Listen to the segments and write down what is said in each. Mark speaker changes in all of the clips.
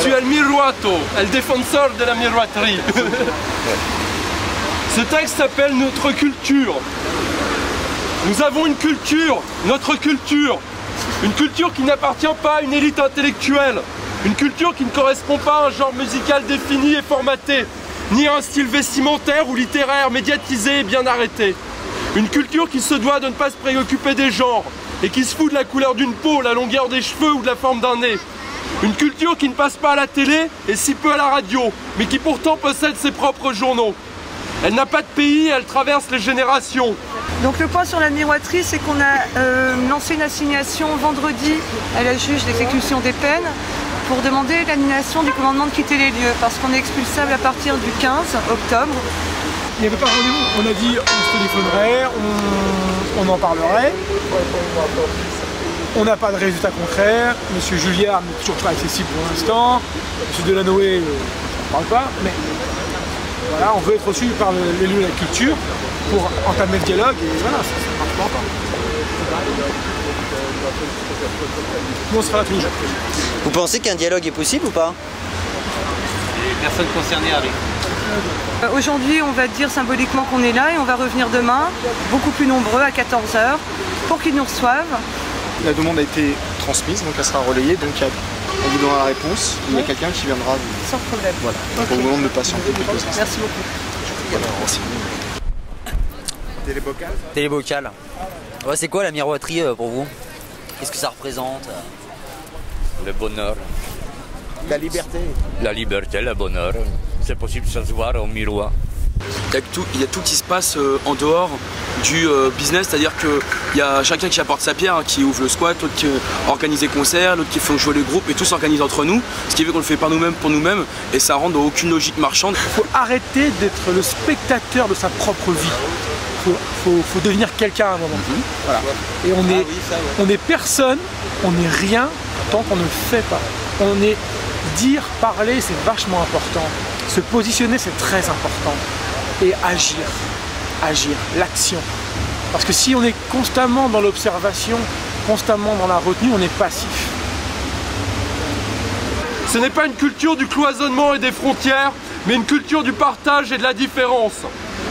Speaker 1: suis El Miruato, el défenseur de la miroiterie. Ce texte s'appelle Notre culture. Nous avons une culture, notre culture. Une culture qui n'appartient pas à une élite intellectuelle. Une culture qui ne correspond pas à un genre musical défini et formaté, ni à un style vestimentaire ou littéraire médiatisé et bien arrêté. Une culture qui se doit de ne pas se préoccuper des genres et qui se fout de la couleur d'une peau, la longueur des cheveux ou de la forme d'un nez. Une culture qui ne passe pas à la télé et si peu à la radio, mais qui pourtant possède ses propres journaux. Elle n'a pas de pays et elle traverse les générations.
Speaker 2: Donc le point sur la miroiterie, c'est qu'on a lancé une assignation vendredi à la juge d'exécution des peines pour demander l'annulation du commandement de quitter les lieux parce qu'on est expulsable à partir du 15 octobre.
Speaker 3: Il n'y avait pas de rendez-vous, on a dit on se téléphonerait, on en parlerait. On n'a pas de résultat concret. Monsieur Julliard n'est toujours pas accessible pour l'instant. Monsieur Delanoë, on ne parle pas, mais voilà, on veut être reçu par les lieux de la culture pour entamer le dialogue et voilà, ça ne marche pas encore. Nous on sera là tous les jours.
Speaker 4: Vous pensez qu'un dialogue est possible ou pas?
Speaker 5: Les personnes concernées arrivent.
Speaker 2: Aujourd'hui, on va dire symboliquement qu'on est là et on va revenir demain, beaucoup plus nombreux, à 14 h, pour qu'ils nous reçoivent.
Speaker 6: La demande a été transmise, donc elle sera relayée, donc on vous donnera la réponse. Il y a quelqu'un qui viendra vous...
Speaker 2: Sans problème.
Speaker 6: Voilà,
Speaker 2: Okay.
Speaker 6: pour le moment de patienter quelques instants.
Speaker 2: Merci beaucoup.
Speaker 6: Télébocal.
Speaker 4: Télébocal. Ouais, c'est quoi la miroiterie pour vous? Qu'est-ce que ça représente?
Speaker 7: Le bonheur.
Speaker 6: La liberté.
Speaker 7: La liberté, le bonheur. C'est possible de s'asseoir au miroir.
Speaker 8: Il y a tout qui se passe en dehors du business, c'est-à-dire qu'il y a chacun qui apporte sa pierre, hein, qui ouvre le squat, l'autre qui organise des concerts, l'autre qui fait jouer les groupes et tout s'organise entre nous, ce qui fait qu'on le fait par nous-mêmes pour nous-mêmes et ça rentre dans aucune logique marchande.
Speaker 3: Il faut arrêter d'être le spectateur de sa propre vie. Faut devenir quelqu'un à un moment. Voilà. Et on est personne, on n'est rien tant qu'on ne fait pas. On est dire, parler, c'est vachement important. Se positionner, c'est très important. Et agir, l'action. Parce que si on est constamment dans l'observation, constamment dans la retenue, on est passif.
Speaker 1: Ce n'est pas une culture du cloisonnement et des frontières, mais une culture du partage et de la différence.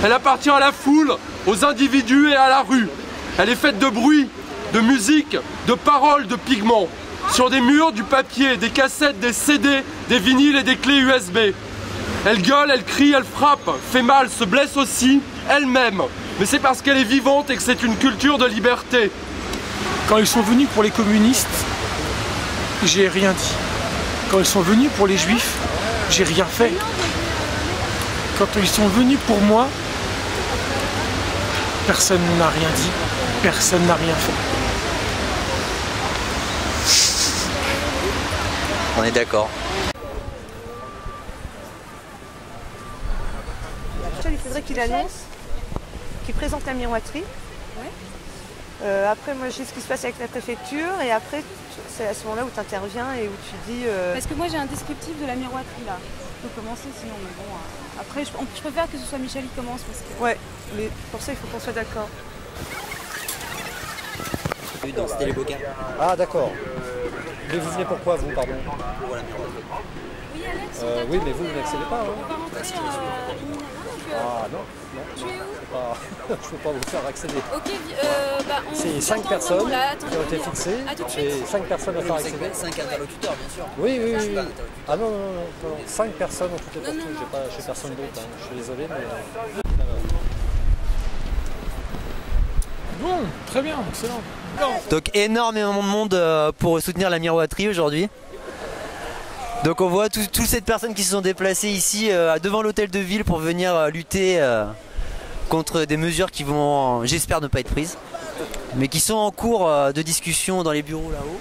Speaker 1: Elle appartient à la foule, aux individus et à la rue. Elle est faite de bruit, de musique, de paroles, de pigments. Sur des murs, du papier, des cassettes, des CD, des vinyles et des clés USB. Elle gueule, elle crie, elle frappe, fait mal, se blesse aussi, elle-même. Mais c'est parce qu'elle est vivante et que c'est une culture de liberté.
Speaker 3: Quand ils sont venus pour les communistes, j'ai rien dit. Quand ils sont venus pour les juifs, j'ai rien fait. Quand ils sont venus pour moi, personne n'a rien dit, personne n'a rien fait.
Speaker 4: On est d'accord.
Speaker 2: Il faudrait qu'il annonce, qu'il présente la miroiterie. Après, moi, je sais ce qui se passe avec la préfecture et après, c'est à ce moment-là où tu interviens et où tu dis...
Speaker 9: Parce que moi, j'ai un descriptif de la miroiterie, là. Je peux commencer, sinon, mais bon... Après, je préfère que ce soit Michel qui commence, parce que...
Speaker 2: Ouais, mais pour ça, il faut qu'on soit d'accord.
Speaker 4: Dans ce télébocal.
Speaker 10: Ah, d'accord. Mais vous venez pourquoi, vous, pardon?
Speaker 4: Pour la miroiterie.
Speaker 9: Oui, Alex,
Speaker 10: oui, mais vous n'accédez pas, hein?
Speaker 9: on va rentrer à...
Speaker 10: Ah non, non.
Speaker 9: Tu es où?
Speaker 10: Je ne peux pas vous faire accéder.
Speaker 9: Ok,
Speaker 10: C'est 5 personnes qui ont été fixées
Speaker 9: À tout de suite.
Speaker 10: et 5 personnes à faire accéder.
Speaker 4: 5 interlocuteurs, bien sûr.
Speaker 10: Oui, oui, oui. Ah non, non, non, non. 5 personnes ont toutes les portées. Je n'ai personne d'autre. Hein. Je suis désolé, mais...
Speaker 3: Bon, très bien, excellent.
Speaker 4: Donc énormément de monde pour soutenir la miroiterie aujourd'hui. Donc on voit toutes ces personnes qui se sont déplacées ici devant l'hôtel de ville pour venir lutter contre des mesures qui vont, j'espère, ne pas être prises, mais qui sont en cours de discussion dans les bureaux là-haut.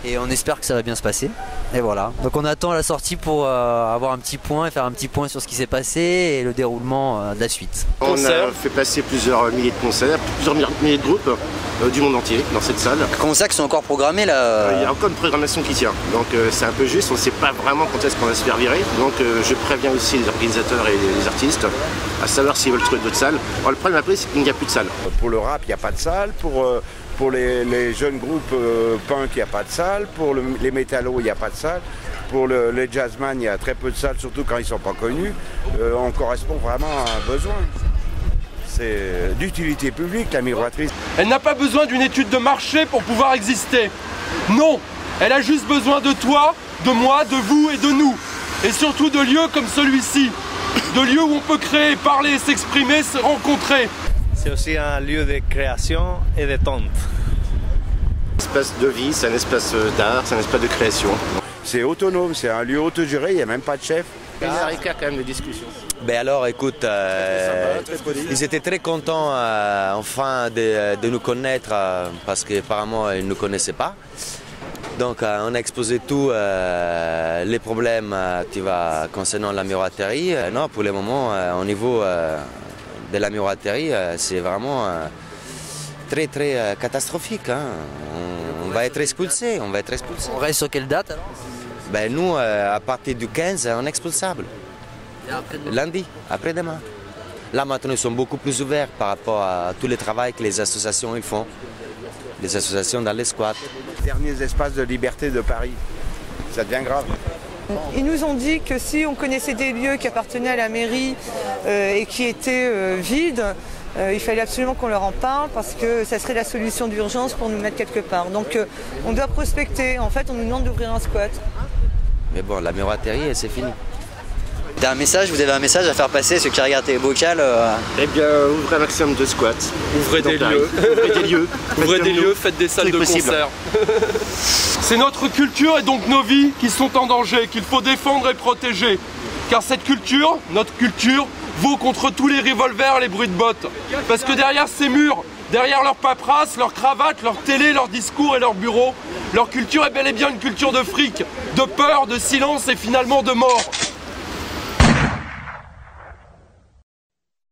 Speaker 4: Et on espère que ça va bien se passer. Et voilà. Donc on attend la sortie pour avoir un petit point et faire un petit point sur ce qui s'est passé et le déroulement de la suite.
Speaker 11: On a fait passer plusieurs milliers de concerts, plusieurs milliers de groupes du monde entier dans cette salle.
Speaker 4: Concerts qui sont encore programmés là
Speaker 11: Il y a encore une programmation qui tient. Donc c'est un peu juste, on ne sait pas vraiment quand est-ce qu'on va se faire virer. Donc je préviens aussi les organisateurs et les artistes à savoir s'ils veulent trouver d'autres salles. Alors, le problème après, c'est qu'il n'y a plus de salles.
Speaker 12: Pour le rap, il n'y a pas de salle. Pour les jeunes groupes punk, il n'y a pas de salle. Pour les métallos, il n'y a pas de salle. Pour les jazzman, il y a très peu de salles, surtout quand ils ne sont pas connus. On correspond vraiment à un besoin. C'est d'utilité publique, la miroiterie.
Speaker 1: Elle n'a pas besoin d'une étude de marché pour pouvoir exister. Non, elle a juste besoin de toi, de moi, de vous et de nous. Et surtout de lieux comme celui-ci. De lieux où on peut créer, parler, s'exprimer, se rencontrer.
Speaker 13: C'est aussi un lieu de création et de détente.
Speaker 11: Un espace de vie, c'est un espace d'art, c'est un espace de création.
Speaker 12: C'est autonome, c'est un lieu autogéré, il n'y a même pas de chef.
Speaker 11: Il y a quand même des discussions.
Speaker 14: Ben alors écoute, ils étaient très contents enfin de nous connaître parce qu'apparemment ils ne nous connaissaient pas. Donc on a exposé tous les problèmes concernant la miroiterie. Non, pour le moment, au niveau de la miroiterie, c'est vraiment très catastrophique. Hein. On va être expulsés, on
Speaker 4: reste sur quelle date alors?
Speaker 14: Ben nous, à partir du 15, on est expulsable. Lundi, après-demain. Là maintenant, ils sont beaucoup plus ouverts par rapport à tout le travail que les associations ils font. Les associations dans les squats.
Speaker 12: Les derniers espaces de liberté de Paris, ça devient grave.
Speaker 2: Ils nous ont dit que si on connaissait des lieux qui appartenaient à la mairie et qui étaient vides, il fallait absolument qu'on leur en parle parce que ça serait la solution d'urgence pour nous mettre quelque part. Donc on doit prospecter, en fait on nous demande d'ouvrir un squat.
Speaker 14: Mais bon, la miroiterie, c'est fini.
Speaker 4: Vous avez un message à faire passer à ceux qui regardent les vocales
Speaker 11: Eh bien, ouvrez un maximum de squats.
Speaker 1: Ouvrez des lieux. Ouvrez des lieux, faites des salles de concert. C'est notre culture et donc nos vies qui sont en danger, qu'il faut défendre et protéger. Car cette culture, notre culture, vaut contre tous les revolvers et les bruits de bottes. Parce que derrière ces murs, derrière leurs paperasses, leurs cravates, leurs télés, leurs discours et leurs bureaux, leur culture est bel et bien une culture de fric, de peur, de silence et finalement de mort.